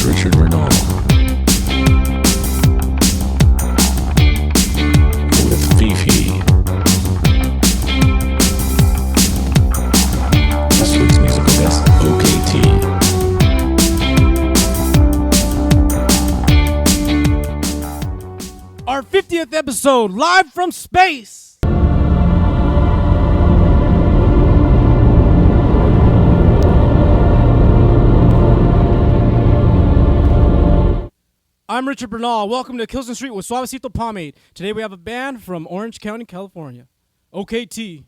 Richard Renault with Fifi. This week's musical guest, OKT. Our 50th episode, live from space. I'm Richard Bernal. Welcome to Kilson Street with Suavecito Pomade. Today we have a band from Orange County, California. OKT.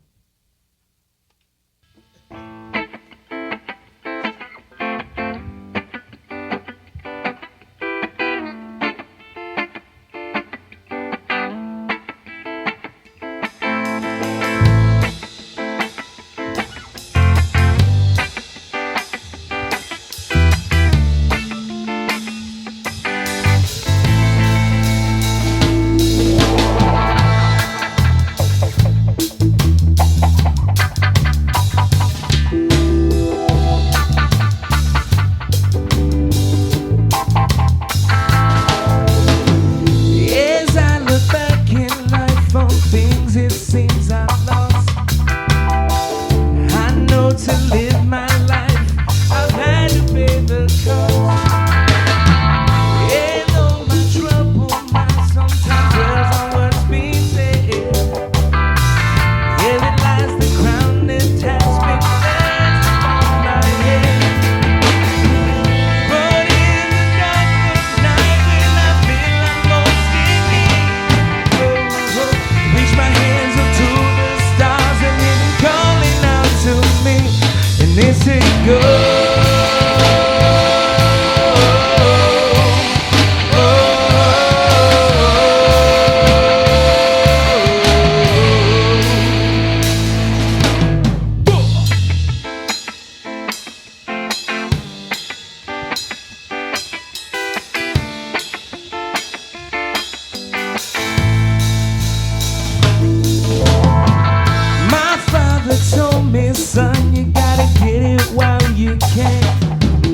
Son, you gotta get it while you can.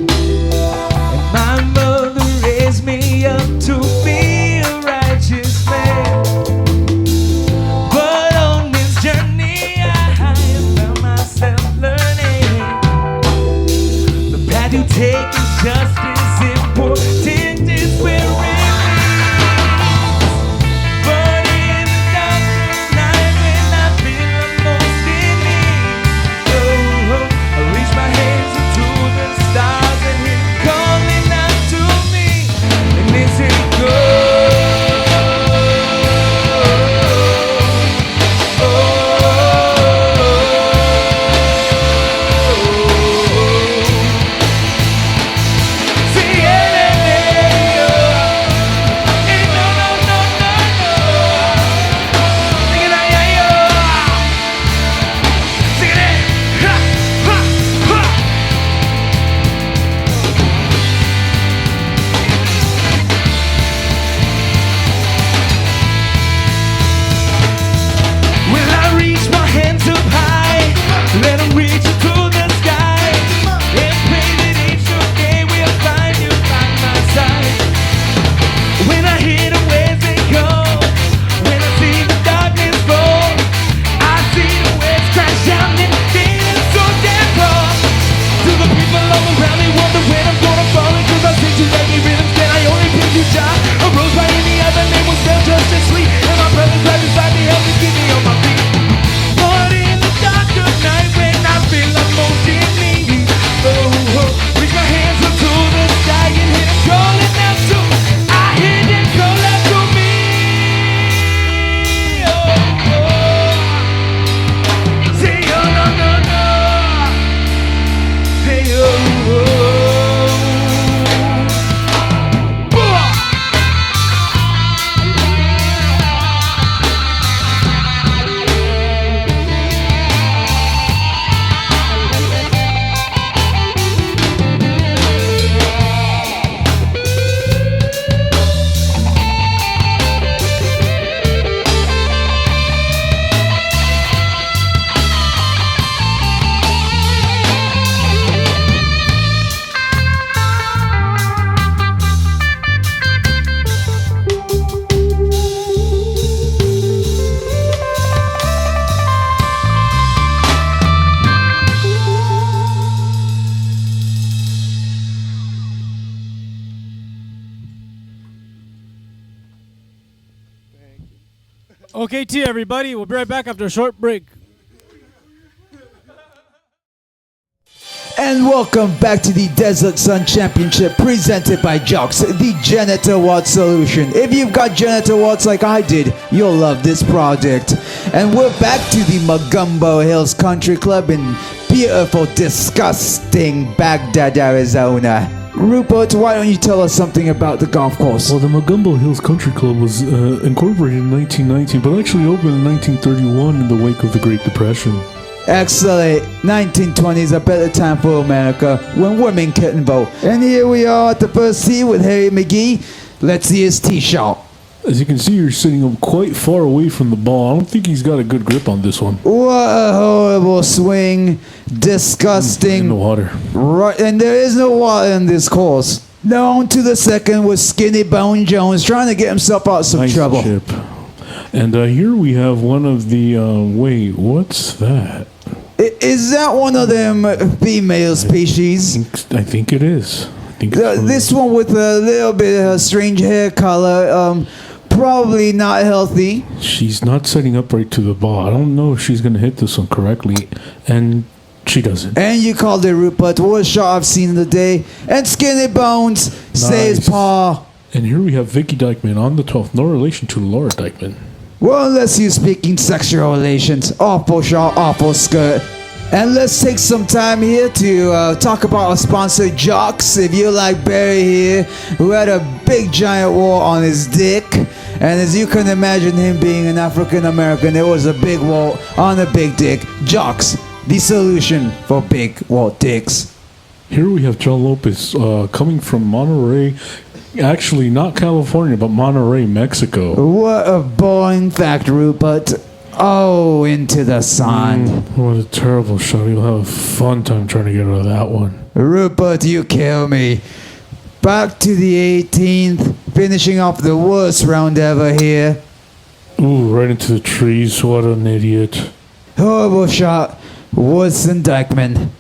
And my mother raised me up to be a righteous man. But on this journey I have found myself learning the path you take is just as important as where it leads. But in the darkest night when I feel the most in need, I reach my hands into the stars and hear them calling out to me. And is it good? See, yeah, OKT, everybody. We'll be right back after a short break. And welcome back to the Desert Sun Championship presented by Jocks, the Janitor Watt solution. If you've got janitor watts like I did, you'll love this project. And we're back to the Magumbo Hills Country Club in beautiful, disgusting Baghdad, Arizona. Rupert, why don't you tell us something about the golf course? Well, the Magumbo Hills Country Club was incorporated in 1919, but actually opened in 1931 in the wake of the Great Depression. Excellent. 1920 is a better time for America when women couldn't vote. And here we are at the first tee with Harry McGee. Let's see his tee shot. As you can see, you're sitting up quite far away from the ball. I don't think he's got a good grip on this one. What a horrible swing. Disgusting. In the water. Right, and there is no water in this course. Now on to the second with Skinny Bone Jones trying to get himself out of some Nice trouble. chip. And here we have one of the... wait, what's that? Is that one of them female species? I think it is. I think it's This one with a little bit of strange hair color, probably not healthy. She's not setting up right to the ball. I don't know if she's going to hit this one correctly. And she doesn't. And you called it, Rupert. Worst shot I've seen today. And Skinny Bones says Nice. paw. And here we have Vicky Dykeman on the 12th. No relation to Laura Dykeman. Well, unless you're speaking sexual relations. Awful shot, awful skirt. And let's take some time here to talk about our sponsor, Jocks. If you like Barry here, who had a big giant wart on his dick. And as you can imagine him being an African American, there was a big wart on a big dick. Jocks, the solution for big wart dicks. Here we have John Lopez coming from Monterey. Actually, not California, but Monterey, Mexico. What a boring fact, Rupert. Oh, into the sun. What a terrible shot. You'll have a fun time trying to get out of that one. Rupert, you kill me. Back to the 18th, finishing off the worst round ever here. Ooh, right into the trees. What an idiot. Horrible shot, worse than Dykeman.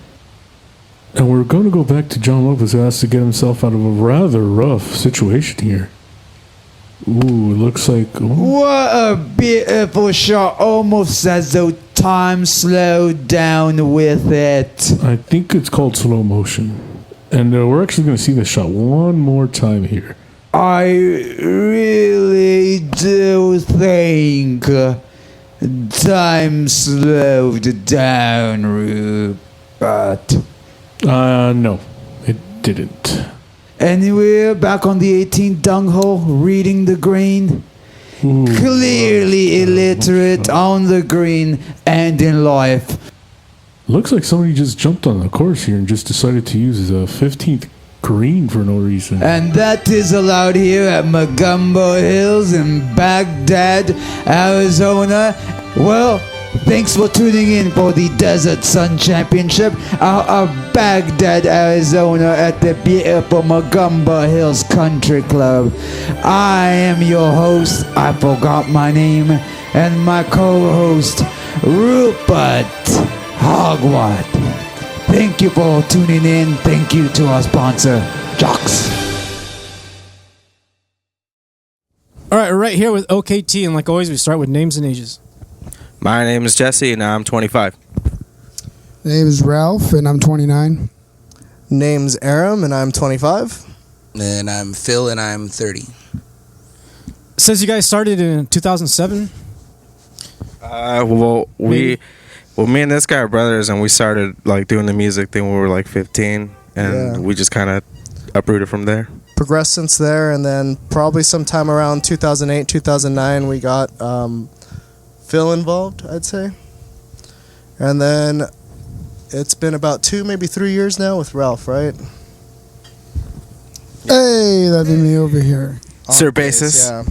And we're going to go back to John Lopez, who has to get himself out of a rather rough situation here. Ooh, it looks like... Ooh. What a beautiful shot, almost as though time slowed down with it. I think it's called slow motion. And we're actually going to see this shot one more time here. I really do think time slowed down, Rupert. No, it didn't. And we're back on the 18th dung hole, reading the green. Ooh. Clearly illiterate on the green and in life. Looks like somebody just jumped on the course here and just decided to use the 15th green for no reason. And that is allowed here at Magumbo Hills in Baghdad, Arizona. Well, thanks for tuning in for the Desert Sun Championship out of Baghdad, Arizona at the beautiful Magumbo Hills Country Club. I am your host, I forgot my name, and my co-host, Rupert Hogwatt. Thank you for tuning in. Thank you to our sponsor, Jocks. All right, we're right here with OKT, and like always, we start with names and ages. My name is Jesse, and I'm 25. My name is Ralph, and I'm 29. Name's Aram, and I'm 25. And I'm Phil, and I'm 30. It says you guys started in 2007. Me and this guy are brothers, and we started like doing the music thing when we were like 15, and we just kind of uprooted from there. Progressed since there, and then probably sometime around 2008, 2009, we got Phil involved, I'd say. And then it's been about 2, maybe 3 years now with Ralph, right? Hey, that'd be me over here. Sir Bassist. Yeah.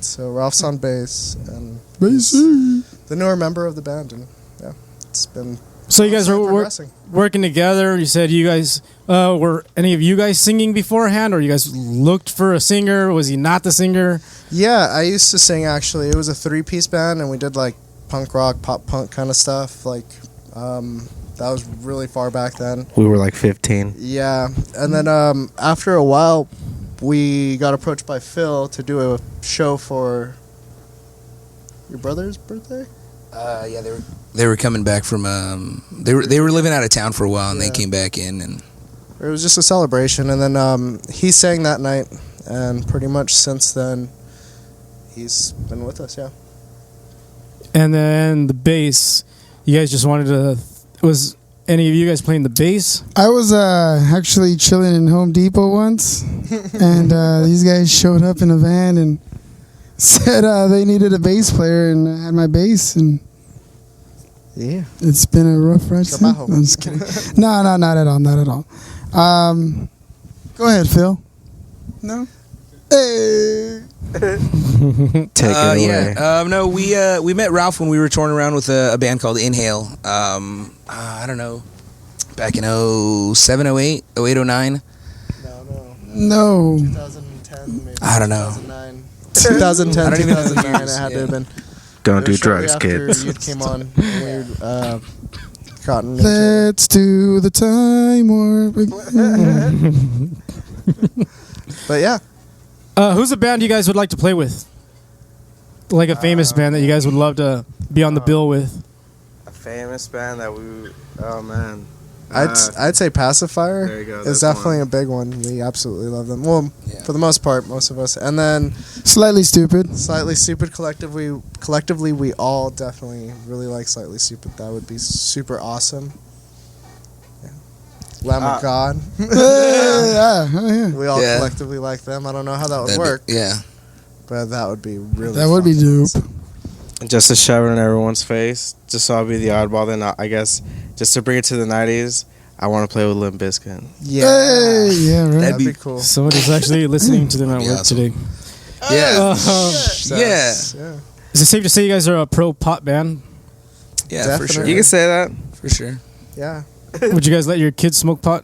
So Ralph's on bass, and Bassy. the newer member of the band, and yeah, it's been. So you guys are progressing. working together. You said you guys were any of you guys singing beforehand, or you guys looked for a singer? Was he not the singer? Yeah, I used to sing actually. It was a 3-piece band, and we did like punk rock, pop punk kind of stuff. Like that was really far back then. We were like 15. Yeah, and then after a while, we got approached by Phil to do a show for your brother's birthday? Yeah, they were coming back from they were living out of town for a while, and they Yeah. came back in, and It was just a celebration, and then he sang that night, and pretty much since then, he's been with us. Yeah. And then the bass. You guys just wanted to. Was any of you guys playing the bass? I was actually chilling in Home Depot once, and these guys showed up in a van and said they needed a bass player, and I had my bass, and Yeah. it's been a rough ride. since. Trabajo. I'm just kidding. No, not at all, not at all. Go ahead, Phil. No. Hey. Take it away. yeah. No, we met Ralph when we were touring around with a band called Inhale. I don't know, back in 07, 08, 08, 09. No. 2010, maybe. I don't know. 2009. 2010, I don't even know the 2009. It years, had to yeah. have been. Don't do It was shortly drugs, after kids. You came on. And we gotten into Let's do the time warp. But yeah, Who's a band you guys would like to play with? Like a famous band that you guys would love to be on the bill with? A famous band that we. Oh man. I'd say Pacifier There you go, is that's definitely one. a big one. We absolutely love them. Well, Yeah. for the most part, most of us. And then Slightly stupid. Slightly Stupid collectively we all definitely really like Slightly Stupid. That would be super awesome. Yeah. Lamb of God. Yeah. We all Yeah. collectively like them. I don't know how that would That'd be- work, yeah. but that would be really That would be fucking dope. awesome. Just to shove it in everyone's face, just so I'll be the oddball. Then I guess just to bring it to the '90s, I want to play with Limp Bizkit. Yeah. Hey, yeah, right. That'd be be- cool. Somebody's actually listening to them at That'd be work awesome. today. Yeah. Yeah. Is it safe to say you guys are a pro pop band? Yeah, for Definitely. sure. You can say that. For sure. Yeah. Would you guys let your kids smoke pot?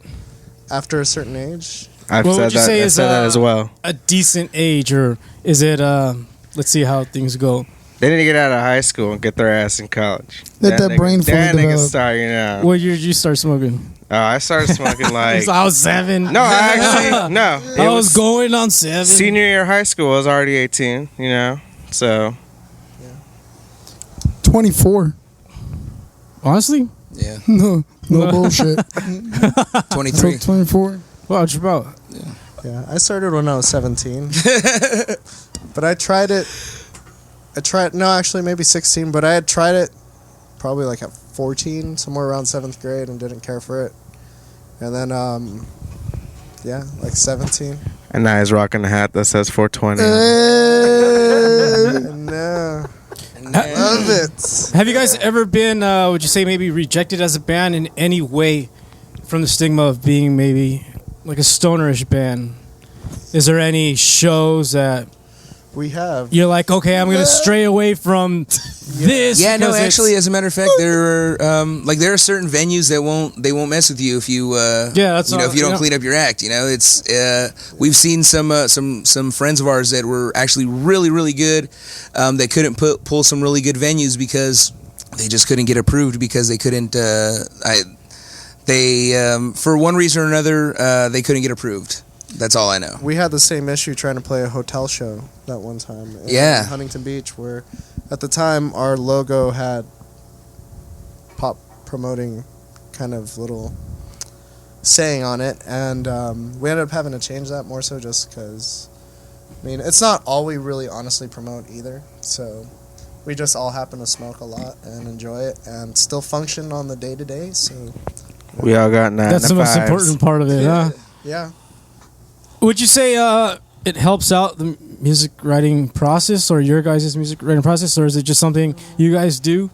After a certain age. I've What said would you that. say I is, said that as well. A decent age, or is it? Let's see how things go. They need to get out of high school and get their ass in college. Let that brain fully Then they can develop. start, you know. What year did you start smoking? I started smoking like. I was 7. No, actually, no. It I was going on 7. Senior year of high school. I was already 18, you know. So 24. Honestly, Yeah. No bullshit. 23. 24. what about? Yeah. I started when I was 17. But I tried it. No, actually, maybe 16. But I had tried it probably like at 14, somewhere around 7th grade, and didn't care for it. And then, yeah, like 17. and now he's rocking a hat that says 420. No. Love it. Have you guys ever been? Would you say maybe rejected as a band in any way from the stigma of being maybe like a stonerish band? Is there any shows that We have. you're like, okay, I'm gonna stray away from this? Yeah, no, because it's- actually, as a matter of fact, there are certain venues that won't mess with you if you that's you know all- if you don't yeah. clean up your act. You know, it's we've seen some friends of ours that were actually really good that couldn't pull some really good venues because they just couldn't get approved because they couldn't for one reason or another they couldn't get approved. That's all I know. We had the same issue trying to play a hotel show that one time in Yeah. Huntington Beach, where at the time our logo had pop promoting kind of little saying on it, and we ended up having to change that more so just because, I mean, it's not all we really honestly promote either, so we just all happen to smoke a lot and enjoy it and still function on the day-to-day, so We all got 9 That's to the most 5s. important part of it, huh? yeah. Would you say it helps out the music writing process, or your guys' music writing process, or is it just something you guys do?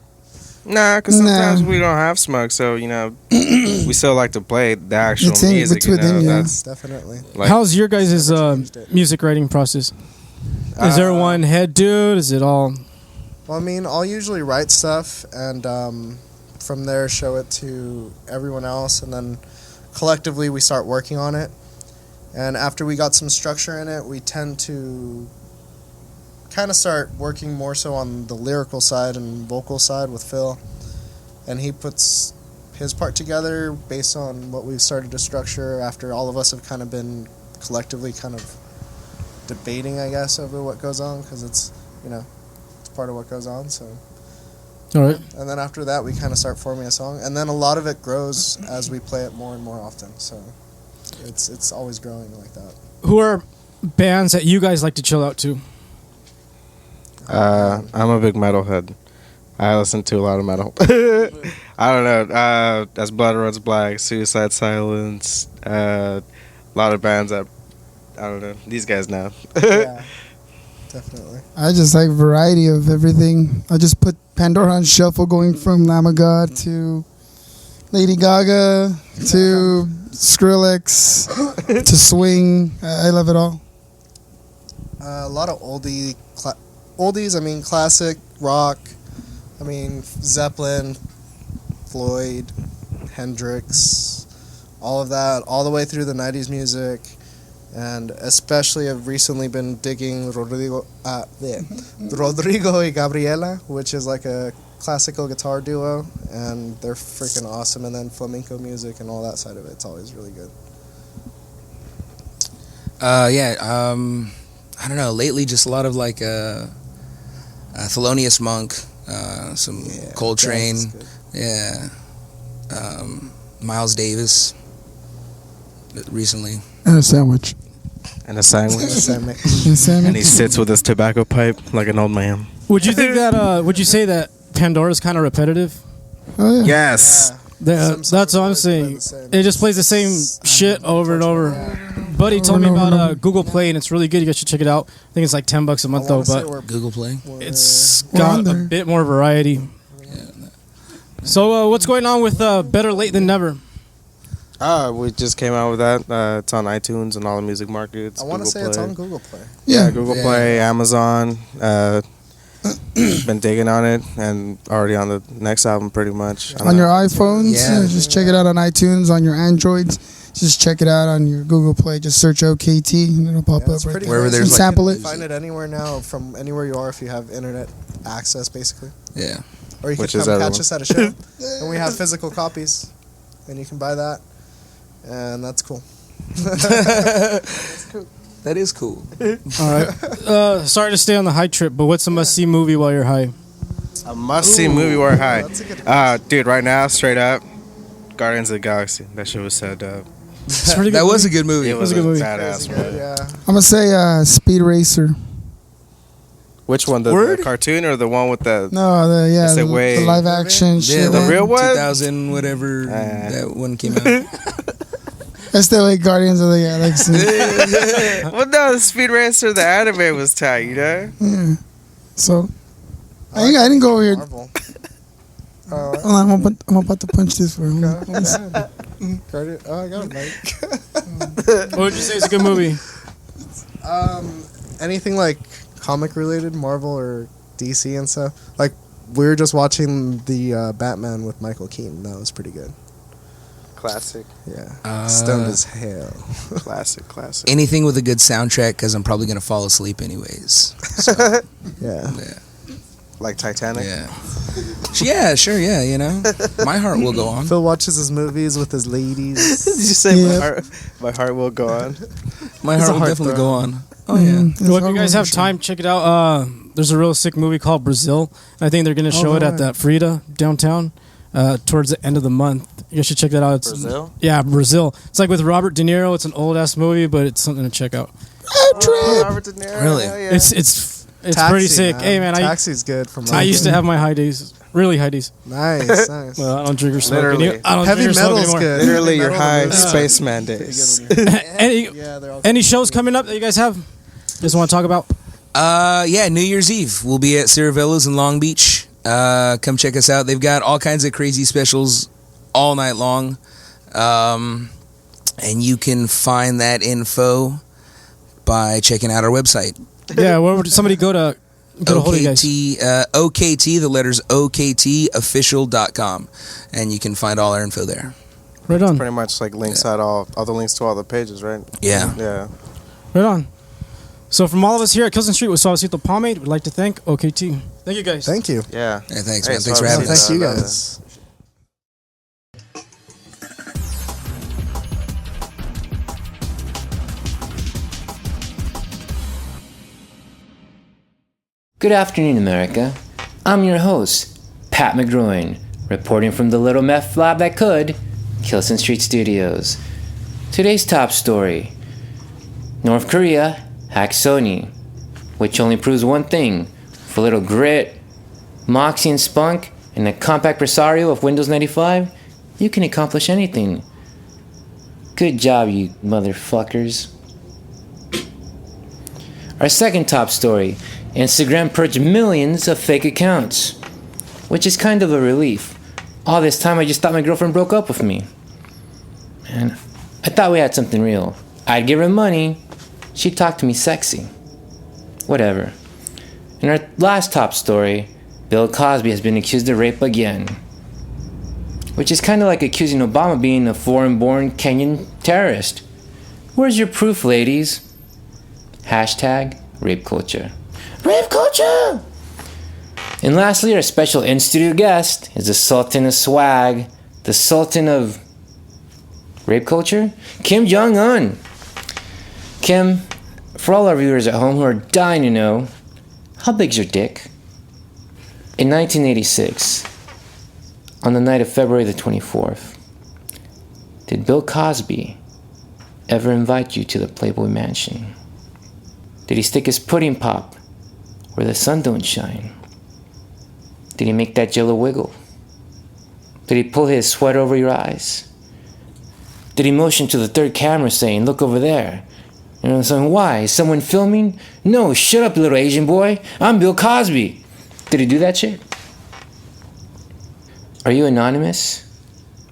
Nah, because sometimes Nah. we don't have smoke, so you know, we still like to play the actual It's in- music. it's You know, within you. that's Definitely. like How's your guys' changed it. music writing process? Is there one head dude? Is it all? Well, I mean, I'll usually write stuff and from there show it to everyone else, and then collectively we start working on it. And after we got some structure in it, we tend to kind of start working more so on the lyrical side and vocal side with Phil. And he puts his part together based on what we've started to structure after all of us have kind of been collectively kind of debating, I guess, over what goes on, because it's, you know, it's part of what goes on. So, All right. and then after that, we kind of start forming a song, and then a lot of it grows as we play it more and more often. So, it's always growing like that. Who are bands that you guys like to chill out to? I'm a big metalhead. I listen to a lot of metal. I don't know. That's Blood Runs Black, Suicide Silence, a lot of bands that, I don't know, these guys know. Yeah, definitely. I just like variety of everything. I just put Pandora on shuffle, going from Lamb of God to Lady Gaga to Skrillex to swing. I love it all. A lot of oldies. I mean, classic rock. I mean, Zeppelin, Floyd, Hendrix, all of that, all the way through the 90s music. And especially I've recently been digging Rodrigo y Gabriela, which is like a classical guitar duo, and they're freaking awesome. And then flamenco music and all that side of it, it's always really good. I don't know, lately just a lot of like Thelonious Monk, some Coltrane, Miles Davis recently. And a sandwich. And a sandwich. And a sandwich. And he sits with his tobacco pipe like an old man. Would you think that? Would you say that Pandora's kind of repetitive? Oh, yeah. Yes. That's what I'm saying. It just plays the same shit over and over. Buddy told me about Google Play, and it's really good. You guys should check it out. I think it's like $10 a month though, but Google Play. it's got a bit more variety. So what's going on with Better Late Than Never? We just came out with that. It's on iTunes and all the music markets. I want to say it's on Google Play. Yeah, Google Play, Amazon. Been digging on it, and already on the next album pretty much. On your iPhones, just check it out on iTunes. On your Androids, just check it out on your Google Play. Just search OKT and it'll pop up right there. Wherever there's and sample it. Find it anywhere now, from anywhere you are, if you have internet access, basically. Yeah. Or you can Which come is catch everyone. us at a show, and we have physical copies, and you can buy that, and that's cool. That is cool. All right. Sorry to stay on the high trip, but what's a must-see movie while you're high? A must-see movie while high. That's a good Dude, right now, straight up, Guardians of the Galaxy. That shit was so dope. It's a pretty good That was a movie. good movie. It was a good movie. badass, man. Yeah. I'm gonna say Speed Racer. Which one? The cartoon or the one with the... No, It's the the way- live action shit. Yeah, the man. real one? 2000 whatever that one came out. That's the way Guardians of the Galaxy. Well, no, the Speed Racer, the anime was tight, you know? Yeah. So, I didn't go over here. Marvel. Hold on, I'm about to punch this for him. Oh, I got it, Mike. What would you say is a good movie? Anything like comic related, Marvel or DC and stuff. Like, we were just watching the Batman with Michael Keaton. That was pretty good. Classic. Yeah. Stoned as hell. Classic. Anything with a good soundtrack, because I'm probably going to fall asleep anyways. So, Yeah. yeah. Like Titanic? Yeah. Yeah, sure, yeah, you know. My heart will go on. Phil watches his movies with his ladies. Did you say Yeah. my heart will go on? My It's heart a will heart definitely throb. go on. Oh, yeah. Well, if you guys have time, check it out. There's a real sick movie called Brazil. I think they're going to show it at that Frida downtown towards the end of the month. You guys should check that out. It's, Brazil? Yeah, Brazil. It's like with Robert De Niro. It's an old-ass movie, but it's something to check out. Robert De Niro. Really? hell yeah. It's Taxi, pretty sick. Hey, man, Taxi's good from I used to have my high days. Really high days. Nice. Well, I don't drink or smoke. Literally. I don't Heavy drink or smoke metal's anymore. good. Literally your Metal high is- spaceman days. Yeah, they're all Any shows coming up that you guys have? Just want to talk about? Yeah, New Year's Eve. We'll be at Ciravello's in Long Beach. Come check us out. They've got all kinds of crazy specials all night long. And you can find that info by checking out our website. Yeah, where would somebody go to hold you guys? OKT, the letters OKTofficial.com. And you can find all our info there. Right on. Pretty much like links at all the links to all the pages, right? Yeah. Yeah. Right on. So from all of us here at Kilson Street with Suavecito Pomade, we'd like to thank OKT. Thank you guys. Thank you. Yeah. Hey, thanks, Hey, man. Thanks for having us. Thank you guys. Good afternoon, America. I'm your host, Pat McGroin, reporting from the little meth lab that could, Kilson Street Studios. Today's top story: North Korea hacks Sony, which only proves one thing: for a little grit, moxie, and spunk, and a compact presario of Windows 95, you can accomplish anything. Good job, you motherfuckers. Our second top story: Instagram purged millions of fake accounts, which is kind of a relief. All this time I just thought my girlfriend broke up with me. And I thought we had something real. I'd give her money, she'd talk to me sexy. Whatever. In our last top story, Bill Cosby has been accused of rape again, which is kind of like accusing Obama of being a foreign-born Kenyan terrorist. Where's your proof, ladies? Hashtag rape culture. Rape culture! And lastly, our special in-studio guest is the Sultan of Swag, the Sultan of rape culture, Kim Jong-un. Kim, for all our viewers at home who are dying to know, how big's your dick? In 1986, on the night of February the 24th, did Bill Cosby ever invite you to the Playboy Mansion? Did he stick his pudding pop where the sun don't shine? Did he make that jello wiggle? Did he pull his sweat over your eyes? Did he motion to the third camera saying, "Look over there"? And I'm saying, "Why? Is someone filming?" "No, shut up, little Asian boy. I'm Bill Cosby." Did he do that shit? Are you anonymous?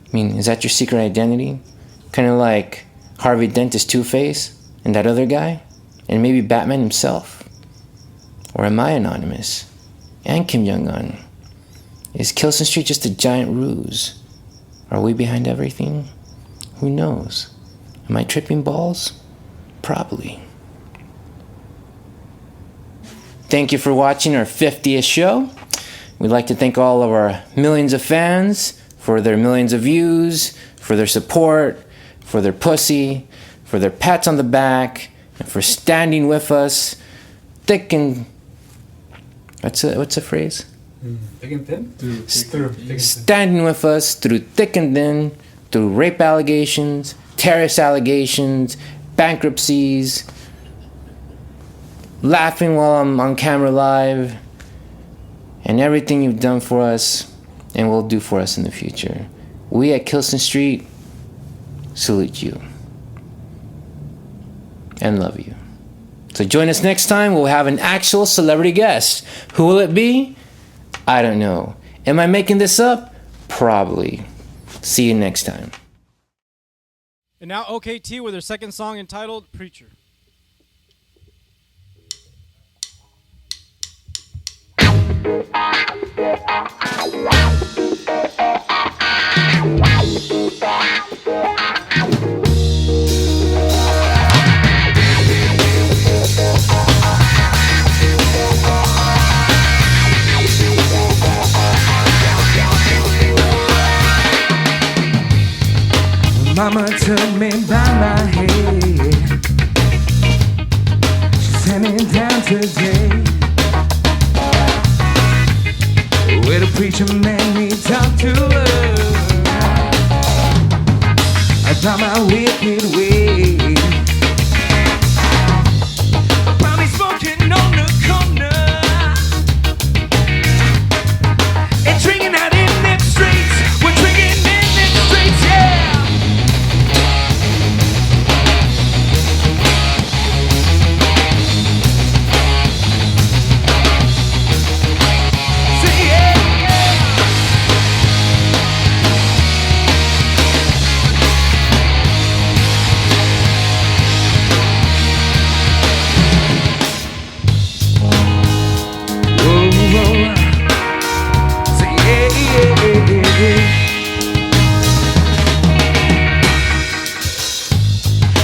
I mean, is that your secret identity? Kind of like Harvey Dent's Two-Face and that other guy? And maybe Batman himself? Or am I anonymous? And Kim Jong-un? Is Kilson Street just a giant ruse? Are we behind everything? Who knows? Am I tripping balls? Probably. Thank you for watching our 50th show. We'd like to thank all of our millions of fans for their millions of views, for their support, for their pussy, for their pats on the back, and for standing with us thick and... What's the phrase? Thick and thin? Standing with us through thick and thin, through rape allegations, terrorist allegations, bankruptcies, laughing while I'm on camera live, and everything you've done for us and will do for us in the future. We at Kilson Street salute you and love you. So join us next time. We'll have an actual celebrity guest. Who will it be? I don't know. Am I making this up? Probably. See you next time. And now OKT with their second song entitled Preacher. Mama took me by my head. She sent me down today where the preacher made me talk to her about my wicked ways. Probably smoking on the corner and drinking out in them streets. We're drinking in them streets, yeah.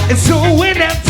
And so when that